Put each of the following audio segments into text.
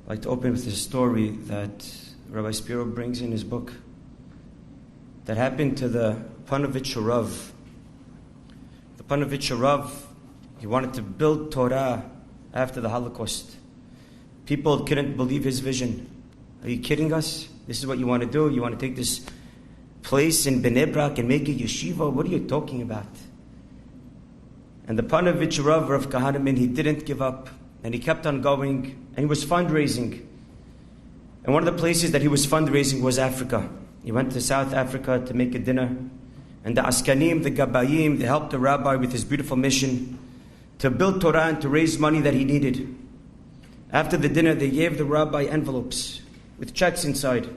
I'd like to open with this story that Rabbi Spiro brings in his book that happened to the Panovich Rav. The Panovich Rav, he wanted to build Torah after the Holocaust. People couldn't believe his vision. Are you kidding us? This is what you want to do? You want to take this place in Bnei Brak and make it yeshiva? What are you talking about? And the Panovich Rav Kahneman, he didn't give up. And he kept on going. And he was fundraising. And one of the places that he was fundraising was Africa. He went to South Africa to make a dinner. And the Askanim, the Gabayim, they helped the rabbi with his beautiful mission to build Torah and to raise money that he needed. After the dinner, they gave the rabbi envelopes with checks inside.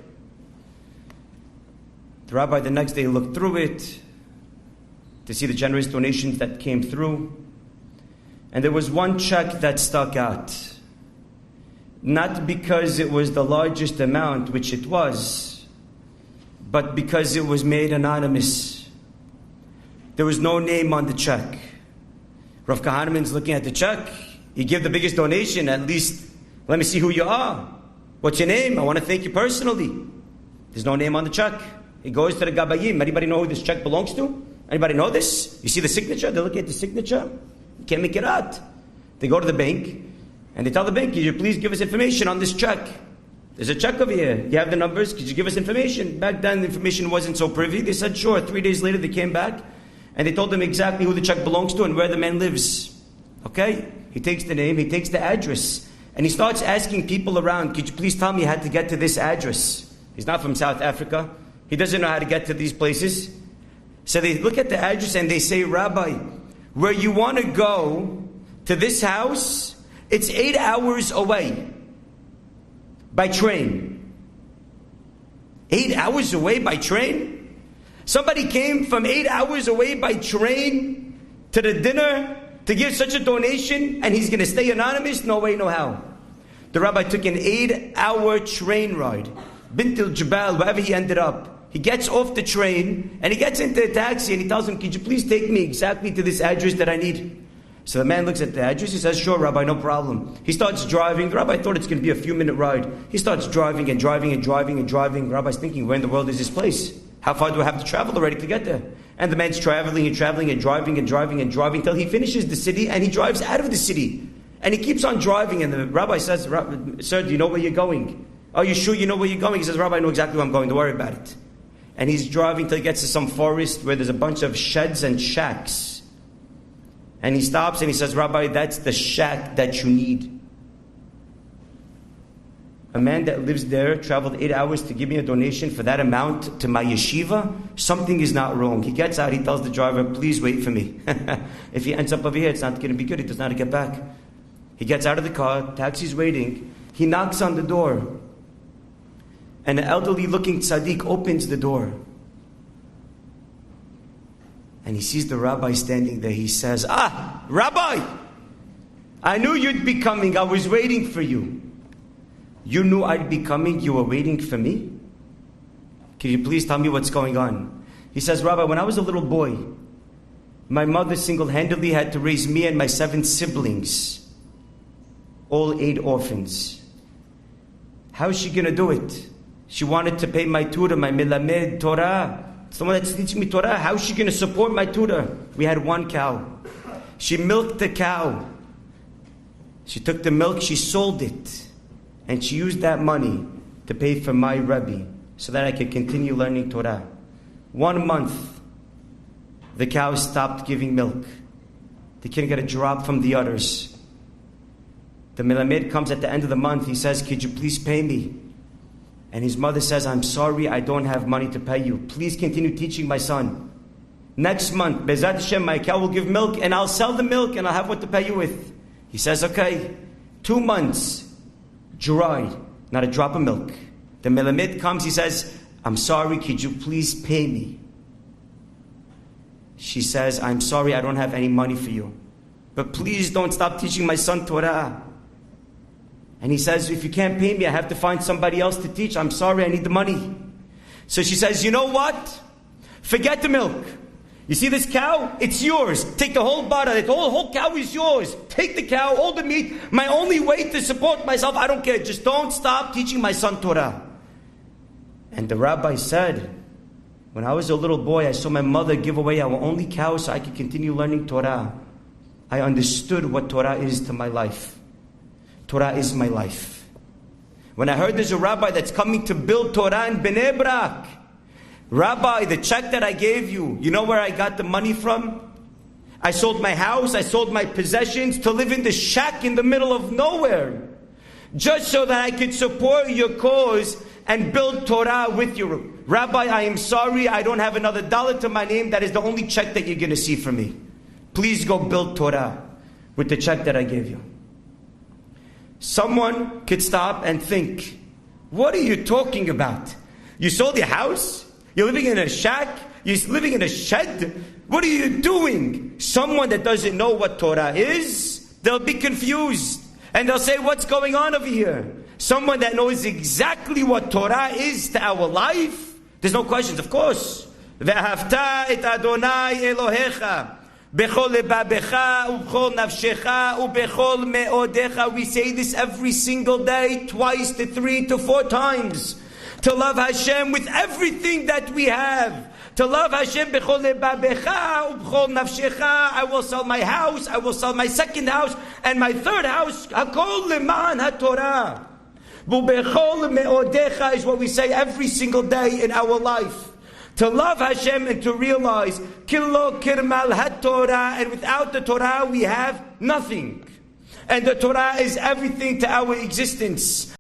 The rabbi the next day looked through it to see the generous donations that came through. And there was one check that stuck out. Not because it was the largest amount, which it was, but because it was made anonymous. There was no name on the check. Rav Kahneman's looking at the check. You give the biggest donation, at least let me see who you are. What's your name? I want to thank you personally. There's no name on the check. He goes to the Gabayim. Anybody know who this check belongs to? Anybody know this? You see the signature? They look at the signature. You can't make it out. They go to the bank and they tell the bank, could you please give us information on this check? There's a check over here. You have the numbers. Could you give us information? Back then the information wasn't so privy. They said sure. 3 days later they came back and they told them exactly who the check belongs to and where the man lives. Okay? He takes the name, he takes the address, and he starts asking people around, could you please tell me how to get to this address? He's not from South Africa. He doesn't know how to get to these places. So they look at the address and they say, Rabbi, where you want to go to this house, it's 8 hours away by train. 8 hours away by train? Somebody came from 8 hours away by train to the dinner to give such a donation, and he's going to stay anonymous? No way, no how. The rabbi took an 8-hour train ride. Bintil Jabal, wherever he ended up. He gets off the train, and he gets into a taxi, and he tells him, could you please take me exactly to this address that I need? So the man looks at the address, he says, sure, Rabbi, no problem. He starts driving. The rabbi thought it's going to be a few-minute ride. He starts driving and driving and driving and driving. The rabbi's thinking, where in the world is this place? How far do I have to travel already to get there? And the man's traveling and traveling and driving and driving and driving till he finishes the city and he drives out of the city. And he keeps on driving and the rabbi says, sir, do you know where you're going? Are you sure you know where you're going? He says, Rabbi, I know exactly where I'm going. Don't worry about it. And he's driving till he gets to some forest where there's a bunch of sheds and shacks. And he stops and he says, Rabbi, that's the shack that you need. A man that lives there traveled 8 hours to give me a donation for that amount to my yeshiva. Something is not wrong. He gets out, he tells the driver, please wait for me. If he ends up over here, it's not going to be good. He does not get back. He gets out of the car, taxi's waiting. He knocks on the door. And an elderly looking tzaddik opens the door. And he sees the rabbi standing there. He says, Rabbi, I knew you'd be coming. I was waiting for you. You knew I'd be coming, you were waiting for me? Can you please tell me what's going on? He says, Rabbi, when I was a little boy, my mother single-handedly had to raise me and my 7 siblings, all 8 orphans. How is she going to do it? She wanted to pay my tutor, my Melamed Torah. Someone that's teaching me Torah. How is she going to support my tutor? We had 1 cow. She milked the cow. She took the milk, she sold it. And she used that money to pay for my Rebbe so that I could continue learning Torah. 1 month, the cow stopped giving milk. They couldn't get a drop from the udders. The Melamed comes at the end of the month. He says, could you please pay me? And his mother says, I'm sorry, I don't have money to pay you. Please continue teaching my son. Next month, Bezat Hashem, my cow will give milk and I'll sell the milk and I'll have what to pay you with. He says, okay. 2 months. Dry, not a drop of milk. The Melamed comes, he says, I'm sorry, could you please pay me? She says, I'm sorry, I don't have any money for you. But please don't stop teaching my son Torah. And he says, if you can't pay me, I have to find somebody else to teach. I'm sorry, I need the money. So she says, you know what? Forget the milk. You see this cow? It's yours. Take the whole bada. The whole cow is yours. Take the cow, all the meat. My only way to support myself, I don't care. Just don't stop teaching my son Torah. And the rabbi said, when I was a little boy, I saw my mother give away our only cow so I could continue learning Torah. I understood what Torah is to my life. Torah is my life. When I heard there's a rabbi that's coming to build Torah in Bnei Brak, Rabbi, the check that I gave you, you know where I got the money from? I sold my house, I sold my possessions to live in the shack in the middle of nowhere. Just so that I could support your cause and build Torah with you. Rabbi, I am sorry, I don't have another dollar to my name. That is the only check that you're going to see from me. Please go build Torah with the check that I gave you. Someone could stop and think, what are you talking about? You sold your house? You're living in a shack? You're living in a shed? What are you doing? Someone that doesn't know what Torah is, they'll be confused. And they'll say, what's going on over here? Someone that knows exactly what Torah is to our life, there's no questions, of course. Ve'ahavta et Adonai Elohecha bechol lebabecha ubechol nafshecha ubechol meodecha. We say this every single day, twice to 3 to 4 times. To love Hashem with everything that we have. To love Hashem bechol lebabecha ubechol nafshecha. I will sell my house, I will sell my second house, and my third house. Hakol leman haTorah. Ubechol meodecha is what we say every single day in our life. To love Hashem and to realize Kilo Kirmal HaTorah, and without the Torah we have nothing. And the Torah is everything to our existence.